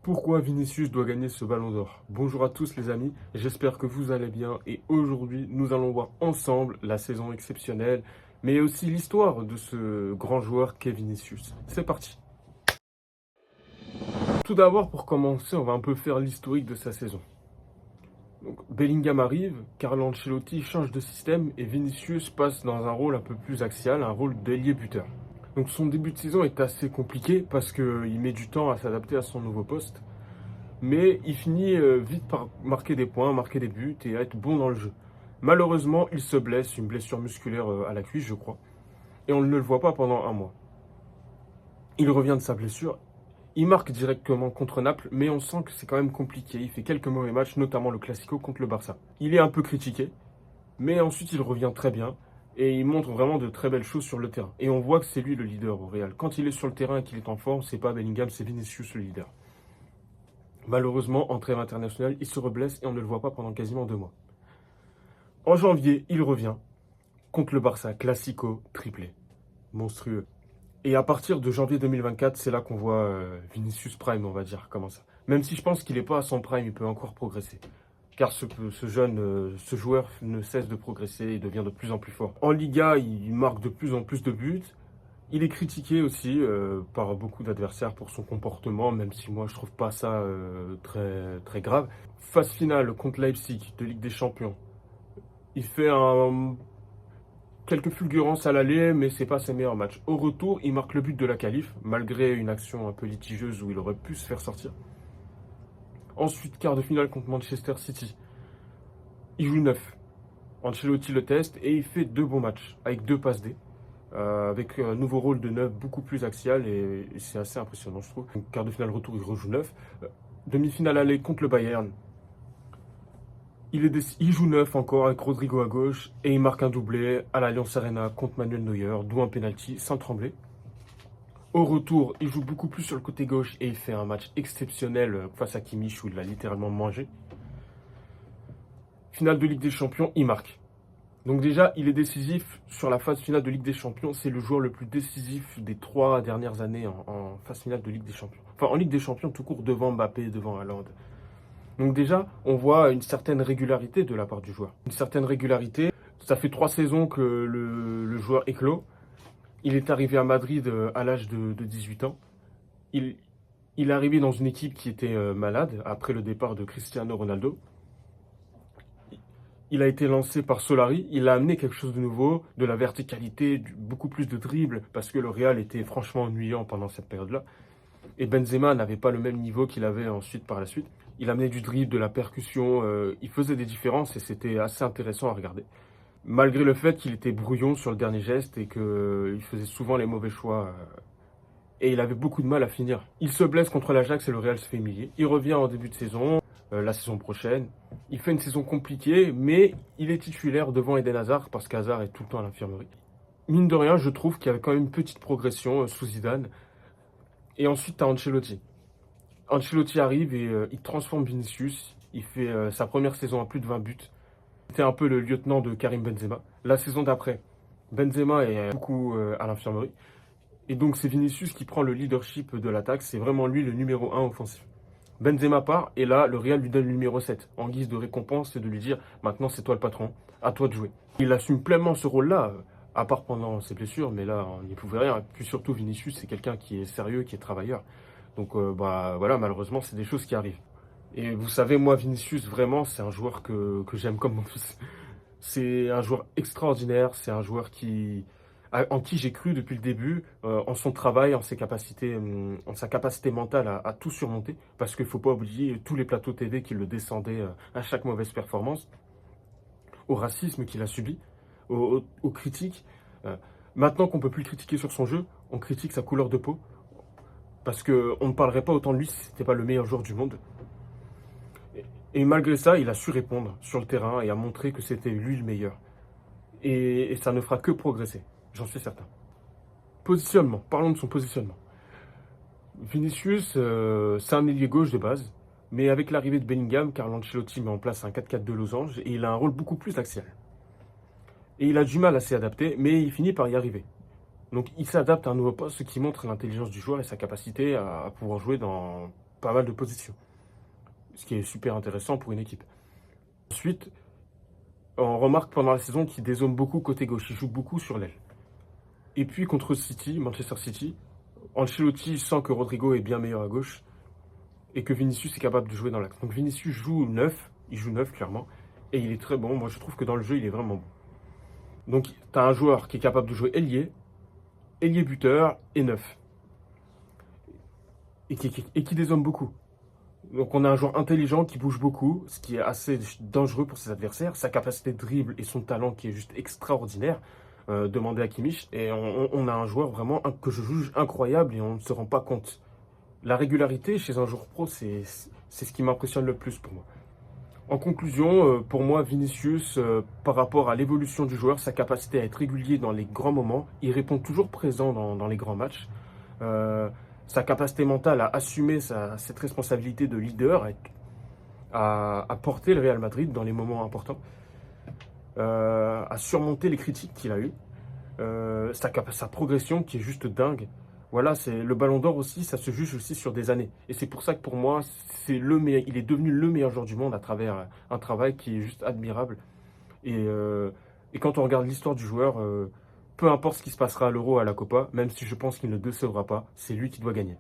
Pourquoi Vinicius doit gagner ce ballon d'or? Bonjour à tous les amis, j'espère que vous allez bien et aujourd'hui nous allons voir ensemble la saison exceptionnelle mais aussi l'histoire de ce grand joueur qu'est Vinicius. C'est parti. Tout d'abord pour commencer on va un peu faire l'historique de sa saison. Donc, Bellingham arrive, Carlo Ancelotti change de système et Vinicius passe dans un rôle un peu plus axial, un rôle d'ailier buteur. Donc son début de saison est assez compliqué parce qu'il met du temps à s'adapter à son nouveau poste. Mais il finit vite par marquer des points, marquer des buts et à être bon dans le jeu. Malheureusement, il se blesse, une blessure musculaire à la cuisse, je crois, et on ne le voit pas pendant un mois. Il revient de sa blessure, il marque directement contre Naples, mais on sent que c'est quand même compliqué. Il fait quelques mauvais matchs, notamment le Classico contre le Barça. Il est un peu critiqué, mais ensuite il revient très bien et il montre vraiment de très belles choses sur le terrain. Et on voit que c'est lui le leader au Real. Quand il est sur le terrain et qu'il est en forme, c'est pas Bellingham, c'est Vinicius le leader. Malheureusement, en trêve internationale, il se reblesse et on ne le voit pas pendant quasiment 2 mois. En janvier, il revient contre le Barça, Classico, triplé, monstrueux. Et à partir de janvier 2024, c'est là qu'on voit Vinicius Prime, on va dire, comment ça. Même si je pense qu'il n'est pas à son prime, il peut encore progresser. Car ce joueur ne cesse de progresser et devient de plus en plus fort. En Liga, il marque de plus en plus de buts. Il est critiqué aussi par beaucoup d'adversaires pour son comportement, même si moi je trouve pas ça très grave. Phase finale contre Leipzig de Ligue des Champions. Il fait quelques fulgurances à l'aller, mais c'est pas ses meilleurs matchs. Au retour, il marque le but de la qualif, malgré une action un peu litigieuse où il aurait pu se faire sortir. Ensuite, quart de finale contre Manchester City. Il joue neuf. Ancelotti le teste et il fait 2 bons matchs, avec 2 passes D. Avec un nouveau rôle de neuf beaucoup plus axial et c'est assez impressionnant je trouve. Donc, quart de finale retour, il rejoue neuf. Demi-finale aller contre le Bayern. Il joue neuf encore avec Rodrigo à gauche et il marque un doublé à l'Allianz Arena contre Manuel Neuer, d'où un penalty sans trembler. Au retour, il joue beaucoup plus sur le côté gauche et il fait un match exceptionnel face à Kimmich où il l'a littéralement mangé. Finale de Ligue des Champions, il marque. Donc déjà, il est décisif sur la phase finale de Ligue des Champions. C'est le joueur le plus décisif des 3 dernières années en phase finale de Ligue des Champions. Enfin, en Ligue des Champions, tout court, devant Mbappé, devant Haaland. Donc déjà, on voit une certaine régularité de la part du joueur. Une certaine régularité. Ça fait 3 saisons que le joueur éclot. Il est arrivé à Madrid à l'âge de 18 ans. Il est arrivé dans une équipe qui était malade après le départ de Cristiano Ronaldo. Il a été lancé par Solari, il a amené quelque chose de nouveau, de la verticalité, beaucoup plus de dribble, parce que le Real était franchement ennuyant pendant cette période-là. Et Benzema n'avait pas le même niveau qu'il avait ensuite par la suite. Il amenait du dribble, de la percussion, il faisait des différences et c'était assez intéressant à regarder. Malgré le fait qu'il était brouillon sur le dernier geste et qu'il faisait souvent les mauvais choix. Et il avait beaucoup de mal à finir. Il se blesse contre l'Ajax et le Real se fait humilier. Il revient en début de saison, la saison prochaine. Il fait une saison compliquée, mais il est titulaire devant Eden Hazard parce qu'Hazard est tout le temps à l'infirmerie. Mine de rien, je trouve qu'il y avait quand même une petite progression sous Zidane. Et ensuite, tu as Ancelotti. Ancelotti arrive et il transforme Vinicius. Il fait sa première saison à plus de 20 buts. C'était un peu le lieutenant de Karim Benzema. La saison d'après, Benzema est beaucoup à l'infirmerie. Et donc c'est Vinicius qui prend le leadership de l'attaque. C'est vraiment lui le numéro 1 offensif. Benzema part et là, le Real lui donne le numéro 7 en guise de récompense et de lui dire maintenant c'est toi le patron, à toi de jouer. Il assume pleinement ce rôle-là, à part pendant ses blessures, mais là on n'y pouvait rien. Puis surtout Vinicius, c'est quelqu'un qui est sérieux, qui est travailleur. Donc voilà, malheureusement c'est des choses qui arrivent. Et vous savez, moi Vinicius, vraiment c'est un joueur que j'aime comme mon fils. C'est un joueur extraordinaire, c'est un joueur en qui j'ai cru depuis le début, en son travail, en ses capacités, en sa capacité mentale à tout surmonter. Parce qu'il ne faut pas oublier tous les plateaux TV qui le descendaient à chaque mauvaise performance, au racisme qu'il a subi, aux critiques. Maintenant qu'on ne peut plus le critiquer sur son jeu, on critique sa couleur de peau. Parce qu'on ne parlerait pas autant de lui si ce n'était pas le meilleur joueur du monde. Et malgré ça, il a su répondre sur le terrain et a montré que c'était lui le meilleur. Et ça ne fera que progresser. J'en suis certain. Positionnement, parlons de son positionnement. Vinicius, c'est un ailier gauche de base, mais avec l'arrivée de Bellingham, Carlo Ancelotti met en place un 4-4-2 losange et il a un rôle beaucoup plus axial. Et il a du mal à s'y adapter, mais il finit par y arriver. Donc il s'adapte à un nouveau poste, ce qui montre l'intelligence du joueur et sa capacité à pouvoir jouer dans pas mal de positions, ce qui est super intéressant pour une équipe. Ensuite, on remarque pendant la saison qu'il dézone beaucoup côté gauche, il joue beaucoup sur l'aile. Et puis contre City, Manchester City, Ancelotti sent que Rodrigo est bien meilleur à gauche et que Vinicius est capable de jouer dans l'axe. Donc Vinicius joue neuf, il joue neuf clairement, et il est très bon. Moi je trouve que dans le jeu il est vraiment bon. Donc tu as un joueur qui est capable de jouer ailier buteur et neuf, et qui dézone beaucoup. Donc on a un joueur intelligent qui bouge beaucoup, ce qui est assez dangereux pour ses adversaires. Sa capacité de dribble et son talent qui est juste extraordinaire. Demandez à Kimmich. Et on a un joueur vraiment que je juge incroyable et on ne se rend pas compte. La régularité chez un joueur pro, c'est ce qui m'impressionne le plus pour moi. En conclusion, pour moi, Vinicius, par rapport à l'évolution du joueur, sa capacité à être régulier dans les grands moments, il répond toujours présent dans les grands matchs. Euh, Sa capacité mentale à assumer cette responsabilité de leader, à porter le Real Madrid dans les moments importants, à surmonter les critiques qu'il a eues, sa progression qui est juste dingue. Voilà, c'est le Ballon d'Or aussi, ça se juge aussi sur des années. Et c'est pour ça que pour moi, il est devenu le meilleur joueur du monde à travers un travail qui est juste admirable. Et quand on regarde l'histoire du joueur, peu importe ce qui se passera à l'Euro, à la Copa, même si je pense qu'il ne décevra pas, c'est lui qui doit gagner.